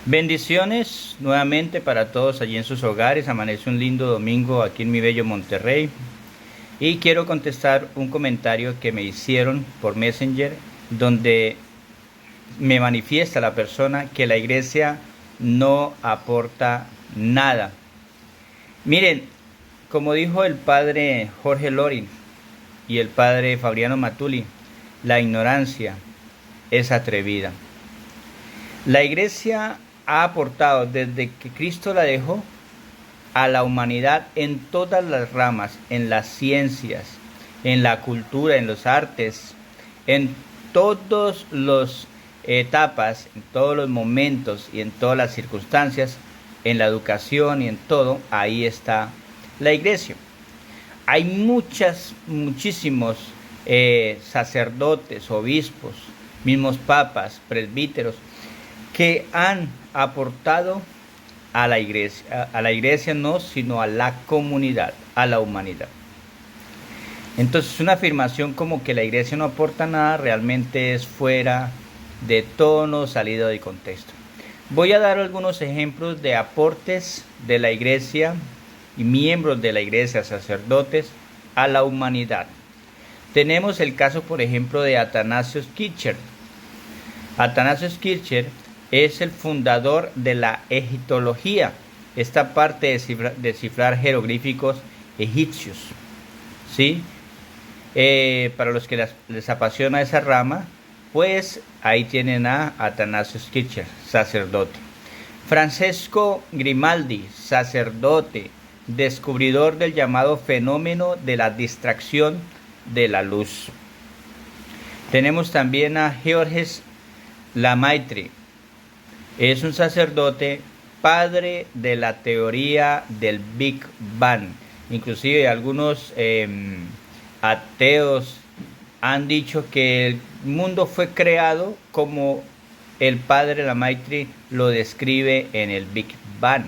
Bendiciones nuevamente para todos allí en sus hogares. Amanece un lindo domingo aquí en mi bello Monterrey. Y quiero contestar un comentario que me hicieron por Messenger, donde me manifiesta la persona que la iglesia no aporta nada. Miren, como dijo el padre Jorge Loring y el padre Fabriano Matuli, la ignorancia es atrevida. La iglesia ha aportado desde que Cristo la dejó a la humanidad en todas las ramas, en las ciencias, en la cultura, en los artes, en todas las etapas, en todos los momentos y en todas las circunstancias, en la educación y en todo, ahí está la iglesia. Hay muchísimos sacerdotes, obispos, mismos papas, presbíteros, que han aportado a la iglesia no, sino a la comunidad, a la humanidad. Entonces una afirmación como que la iglesia no aporta nada realmente es fuera de tono, salido de contexto. Voy a dar algunos ejemplos de aportes de la iglesia y miembros de la iglesia, sacerdotes, a la humanidad. Tenemos el caso, por ejemplo, de Athanasius Kircher. Athanasius Kircher es el fundador de la egiptología, esta parte de descifrar jeroglíficos egipcios, ¿sí? Para los que les apasiona esa rama, pues ahí tienen a Athanasius Kircher, sacerdote. Francesco Grimaldi, sacerdote, descubridor del llamado fenómeno de la distracción de la luz. Tenemos también a Georges Lemaitre. Es un sacerdote, padre de la teoría del Big Bang. Inclusive algunos ateos han dicho que el mundo fue creado como el padre Lemaitre lo describe en el Big Bang.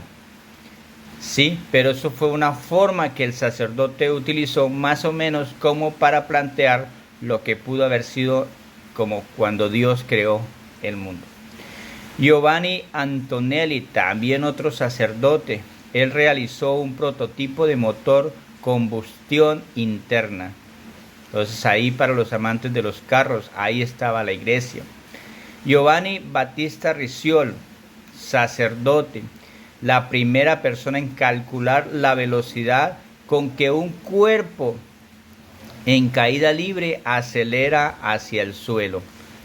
Sí, pero eso fue una forma que el sacerdote utilizó más o menos como para plantear lo que pudo haber sido como cuando Dios creó el mundo. Giovanni Antonelli, también otro sacerdote, él realizó un prototipo de motor combustión interna. Entonces ahí para los amantes de los carros, ahí estaba la iglesia. Giovanni Battista Ricciol, sacerdote, la primera persona en calcular la velocidad con que un cuerpo en caída libre acelera hacia el suelo.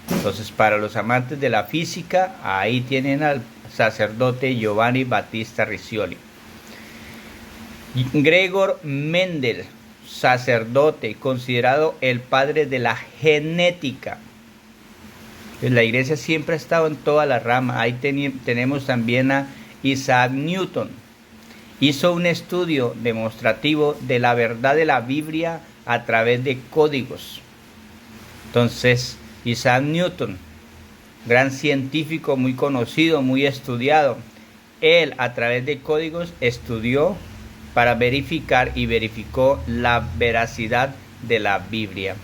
Entonces, para los amantes de la física, ahí tienen al sacerdote Giovanni Battista Riccioli. Gregor Mendel, sacerdote, considerado el padre de la genética. La iglesia siempre ha estado en toda la rama. Ahí tenemos también a Isaac Newton. Hizo un estudio demostrativo de la verdad de la Biblia a través de códigos. Entonces, Isaac Newton, gran científico, muy conocido, muy estudiado, él a través de códigos estudió para verificar y verificó la veracidad de la Biblia.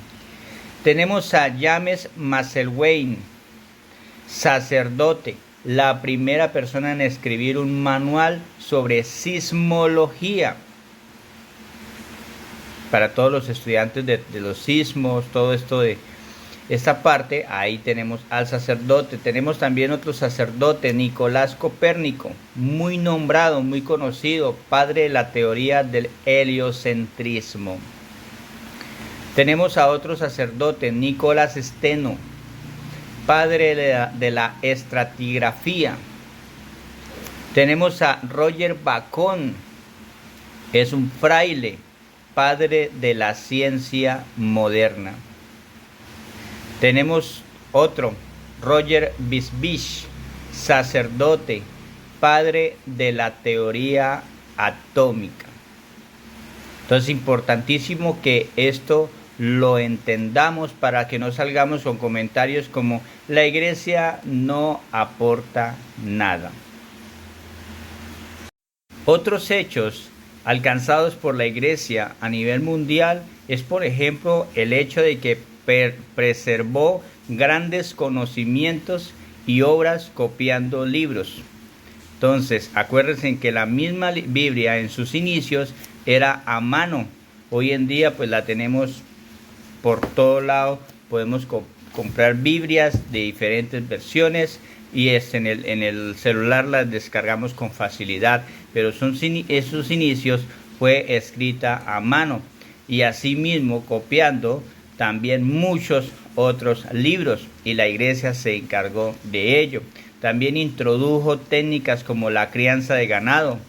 Tenemos a James McIlwaine, sacerdote, la primera persona en escribir un manual sobre sismología para todos los estudiantes de los sismos, todo esto de esta parte. Ahí tenemos al sacerdote. Tenemos también otro sacerdote, Nicolás Copérnico, muy nombrado, muy conocido, padre de la teoría del heliocentrismo. Tenemos a otro sacerdote, Nicolás Steno, padre de la estratigrafía. Tenemos a Roger Bacon, es un fraile, padre de la ciencia moderna. Tenemos otro, Roger Bisbich, sacerdote, padre de la teoría atómica. Entonces, importantísimo que esto lo entendamos para que no salgamos con comentarios como la iglesia no aporta nada. Otros hechos alcanzados por la iglesia a nivel mundial es, por ejemplo, el hecho de que preservó grandes conocimientos y obras copiando libros. Entonces, acuérdense que la misma Biblia en sus inicios era a mano. Hoy en día pues la tenemos por todo lado. Podemos comprar Biblias de diferentes versiones y en el celular las descargamos con facilidad. Pero esos inicios fue escrita a mano y asimismo copiando también muchos otros libros, y la iglesia se encargó de ello. También introdujo técnicas como la crianza de ganado,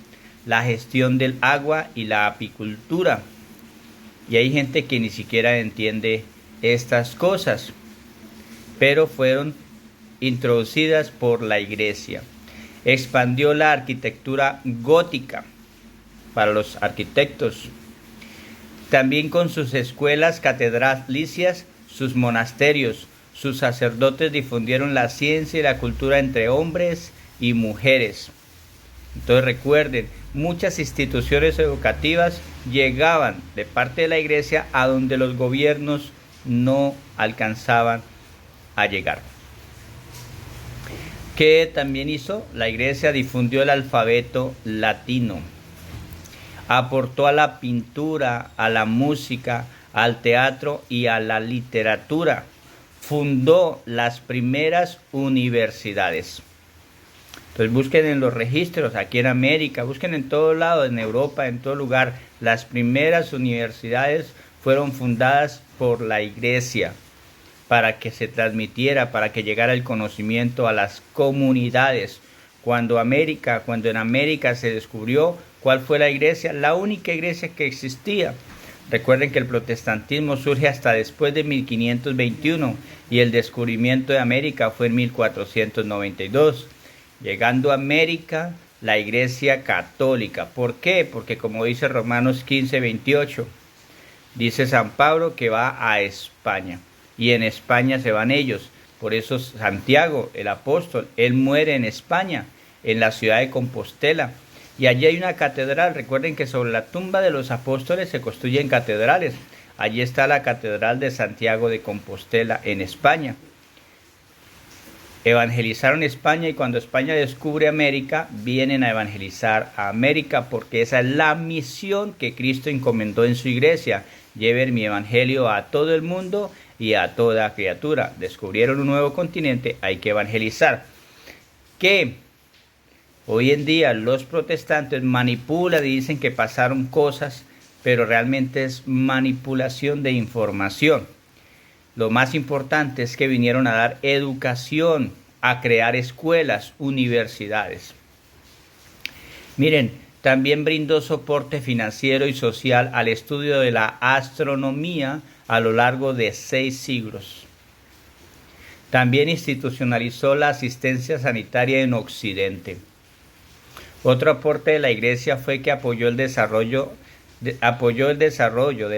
la gestión del agua y la apicultura. Y hay gente que ni siquiera entiende estas cosas, pero fueron introducidas por la iglesia. Expandió la arquitectura gótica para los arquitectos. También con sus escuelas catedralicias, sus monasterios, sus sacerdotes difundieron la ciencia y la cultura entre hombres y mujeres. Entonces recuerden, muchas instituciones educativas llegaban de parte de la iglesia a donde los gobiernos no alcanzaban a llegar. ¿Qué también hizo? La iglesia difundió el alfabeto latino. Aportó a la pintura, a la música, al teatro y a la literatura. Fundó las primeras universidades. Entonces busquen en los registros, aquí en América, busquen en todo lado, en Europa, en todo lugar. Las primeras universidades fueron fundadas por la iglesia para que se transmitiera, para que llegara el conocimiento a las comunidades. Cuando en América se descubrió cuál fue la iglesia, la única iglesia que existía. Recuerden que el protestantismo surge hasta después de 1521 y el descubrimiento de América fue en 1492. Llegando a América, la iglesia católica. ¿Por qué? Porque como dice Romanos 15:28, dice San Pablo que va a España y en España se van ellos. Por eso Santiago, el apóstol, él muere en España, en la ciudad de Compostela. Y allí hay una catedral. Recuerden que sobre la tumba de los apóstoles se construyen catedrales. Allí está la catedral de Santiago de Compostela en España. Evangelizaron España y cuando España descubre América, vienen a evangelizar a América porque esa es la misión que Cristo encomendó en su iglesia. Lleven mi evangelio a todo el mundo y a toda criatura. Descubrieron un nuevo continente, hay que evangelizar. ¿Qué? Hoy en día los protestantes manipulan y dicen que pasaron cosas, pero realmente es manipulación de información. Lo más importante es que vinieron a dar educación, a crear escuelas, universidades. Miren, también brindó soporte financiero y social al estudio de la astronomía a lo largo de 6 siglos. También institucionalizó la asistencia sanitaria en Occidente. Otro aporte de la iglesia fue que apoyó el desarrollo de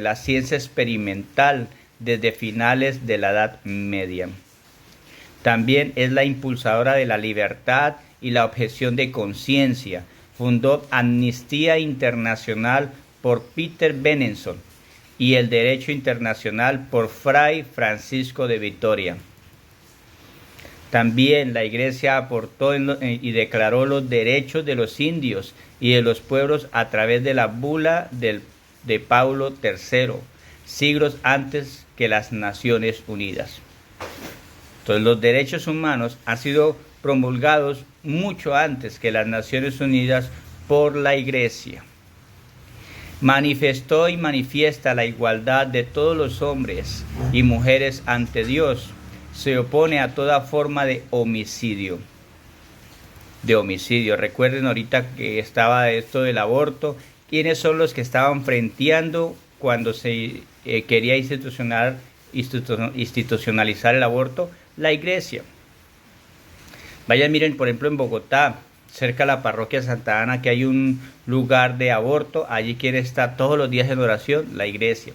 la ciencia experimental desde finales de la Edad Media. También es la impulsadora de la libertad y la objeción de conciencia. Fundó Amnistía Internacional por Peter Benenson y el Derecho Internacional por Fray Francisco de Vitoria. También la iglesia aportó y declaró los derechos de los indios y de los pueblos a través de la bula de Pablo III, siglos antes que las Naciones Unidas. Entonces los derechos humanos han sido promulgados mucho antes que las Naciones Unidas por la iglesia. Manifestó y manifiesta la igualdad de todos los hombres y mujeres ante Dios. Se opone a toda forma de homicidio. Recuerden ahorita que estaba esto del aborto. ¿Quiénes son los que estaban frenteando cuando se quería institucionalizar el aborto? La iglesia. Vayan, miren, por ejemplo, en Bogotá, cerca de la parroquia Santa Ana, que hay un lugar de aborto. Allí quien está todos los días en oración, la iglesia.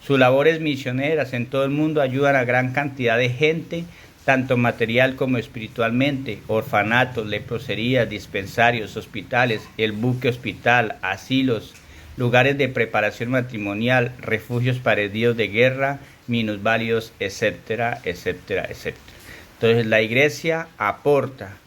Sus labores misioneras en todo el mundo ayudan a gran cantidad de gente, tanto material como espiritualmente. Orfanatos, leproserías, dispensarios, hospitales, el buque hospital, asilos, lugares de preparación matrimonial, refugios para heridos de guerra, minusválidos, etcétera, etcétera, etcétera. Entonces la iglesia aporta